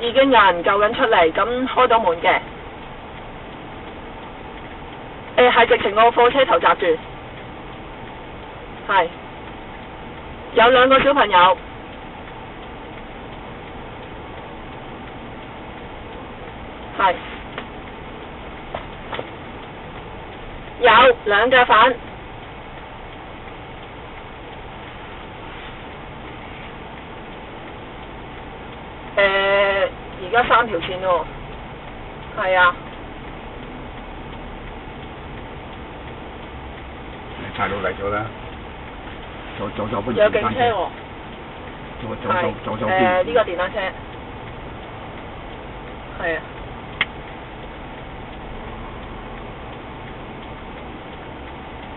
已經有人救緊出嚟，咁開到門嘅。係直情個貨車頭閘住。係。有2個小朋友。係。有2架反。而家3條線喎。係啊。差佬嚟咗啦。左邊有警車喎。左邊。呢個電單車。係啊。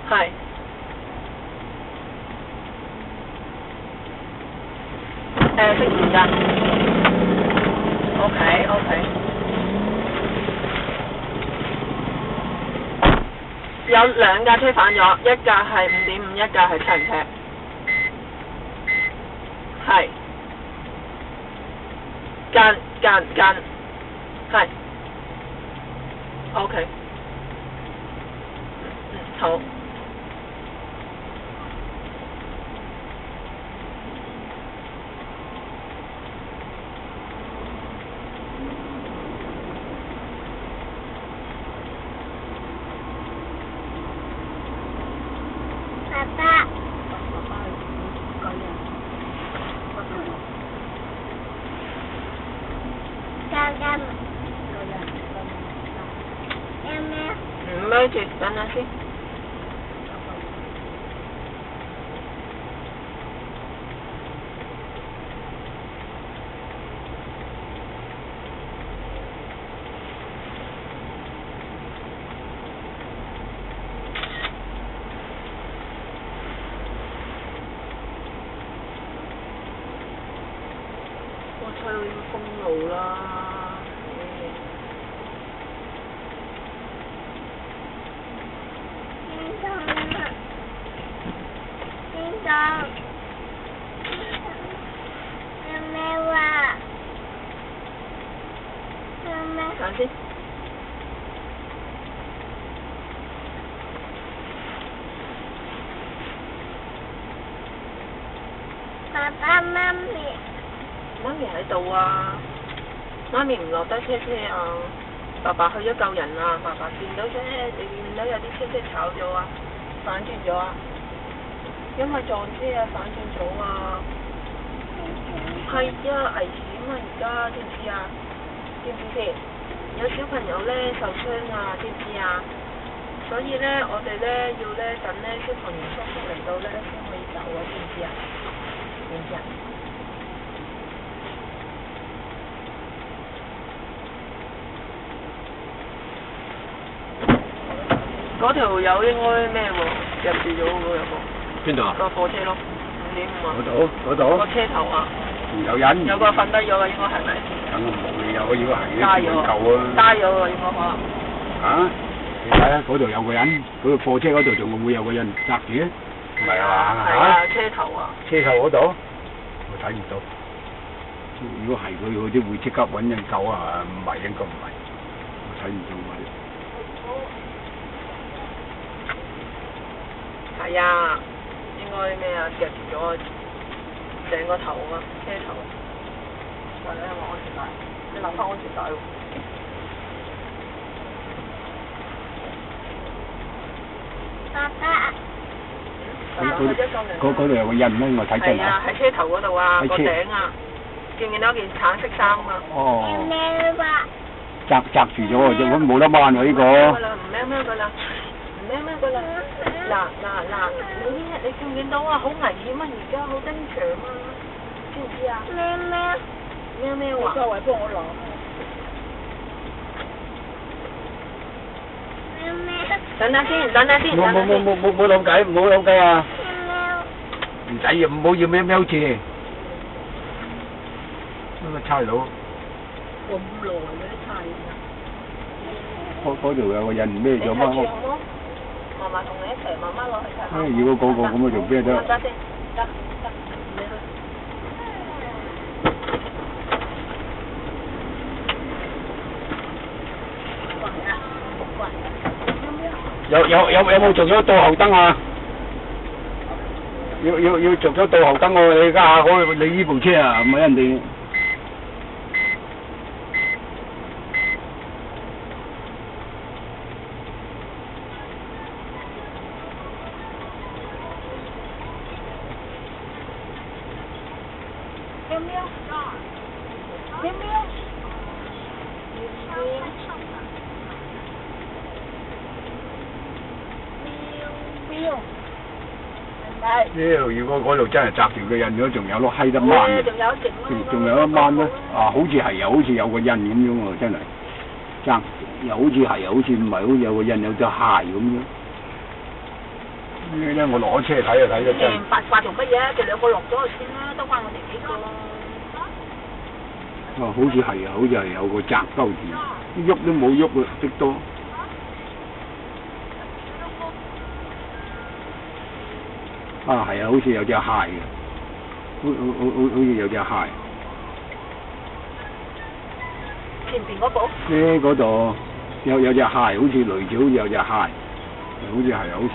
係。識唔㗎？OK。有2架車反咗，一架係5.5，一架係七人車。係。間。係。OK。好。唔孭住，等陣先。我車路已經封路啦。等先。爸爸媽咪喺度啊！媽咪唔落得車啊！爸爸去咗救人啊！爸爸見到你見到有啲車炒咗啊，反轉咗啊！因為撞車啊，反轉咗啊！係啊，危險啊！而家知唔知啊？知唔知先？有小朋友咧受傷啊，知唔知啊？所以咧，我哋咧要咧等咧消防員叔叔嚟到咧先可以走啊，知唔知啊？知唔知啊？嗰條友應該咩喎？入住咗嗰個。邊度啊？個貨車咯，5.5啊。嗰度。個車頭啊。有人。有個瞓低咗㗎，應該係咪？梗係冇理由，如果係加咗。夠啊。加咗喎，應該可能。啊？你睇下嗰度有個人，嗰個貨車嗰度仲會有個人揸住咧？唔係啊嘛？係啊，車頭啊。車頭嗰度？我睇唔到。如果係佢啲會即刻揾人救啊？唔係應該唔係，我睇唔到佢。係啊，應該咩啊？夾住咗成個頭啊，車頭。或者有冇安全帶？你諗翻安全帶喎。爸爸。嗰度有個人咩？我睇真係啊，喺車頭嗰度啊，個頂啊，見唔見到件橙色衫啊？哦。咩話？擲住咗喎，咁冇得掹喎呢個。唔孭㗎啦，唔孭㗎啦。嗱，你見唔見到啊？好危險啊！而家好驚場啊，知唔知啊？咩話？周圍幫我攞。等等先。冇諗計啊！唔使要，唔好要喵字。乜差佬？咁耐嗰啲差佬。嗰度有個人孭咗乜？媽媽同你一齊，媽媽攞去睇。如果嗰個咁啊，仲邊得？得先，得，你去。有冇做咗倒後燈啊？要做咗倒後燈喎！你而家開你呢部車啊，唔係人哋。喵喵，喵喵，喵，係。如果嗰度真係擲住個印咗，仲有碌閪得掹嘅，仲有一掹咧，啊，好似係又好似有個印咁樣喎，真係爭，又好似係又好似唔係，好似有個印有隻鞋咁樣。呢我攞車睇就睇咗真。掛做乜嘢？佢兩個落咗去先啦，得翻我哋幾個。好似係啊，好似係有個擲鳩住，喐都冇喐啊，的多。啊，係啊，好似有隻鞋嘅，好似有隻鞋。前邊嗰部？嗰度有隻鞋，好似類似好似有隻鞋，好似係好似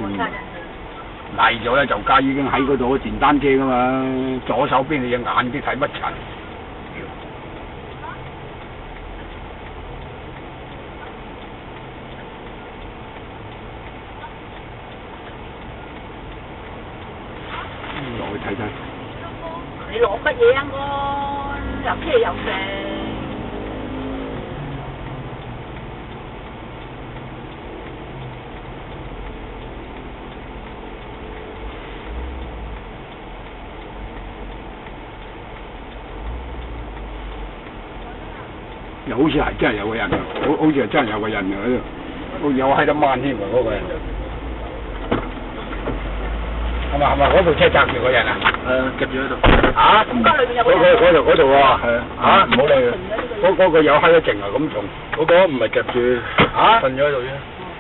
賴咗咧，就家已經喺嗰度電單車噶嘛，左手邊你隻眼啲睇乜塵？落去睇睇。你攞乜嘢啊？我又車又剩。又好似係真係有個人啊，好似係真係有個人啊喺度，有喺得掹添喎嗰個人。係咪嗰部車擲住個人啊？夾住喺度。嚇？嗰度喎。係啊。嚇？唔好理佢。嗰個有閪得靜啊咁仲。嗰個唔係夾住。嚇？瞓咗喺度啫。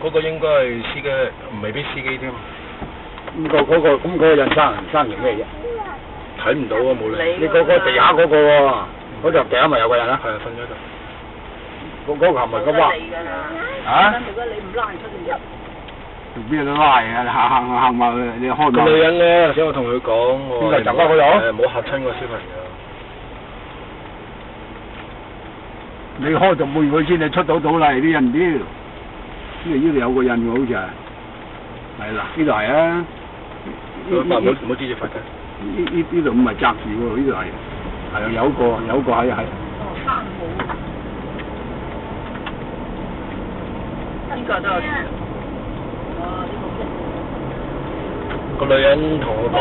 嗰個應該係司機，未必司機添。咁嗰個人生型咩嘢？睇唔到啊，冇理。你嗰個地下嗰個喎，嗰度地下咪有個人啊？係啊，瞓咗喺度。嗰個係咪咁啊？嚇？如果你唔拉出嚟入。邊度拉啊？行埋你開個女人咧，頭先我同佢講，我邊個走翻嗰度？唔好嚇親個小朋友。你開就門佢先，你出到嚟啲人啲。呢度有個印喎，好似係。係啦，呢度係啊。唔好指住發嘅。呢度唔係擲住喎，呢度係啊，有個喺。哦，生冇。呢個都有。個女人同我講。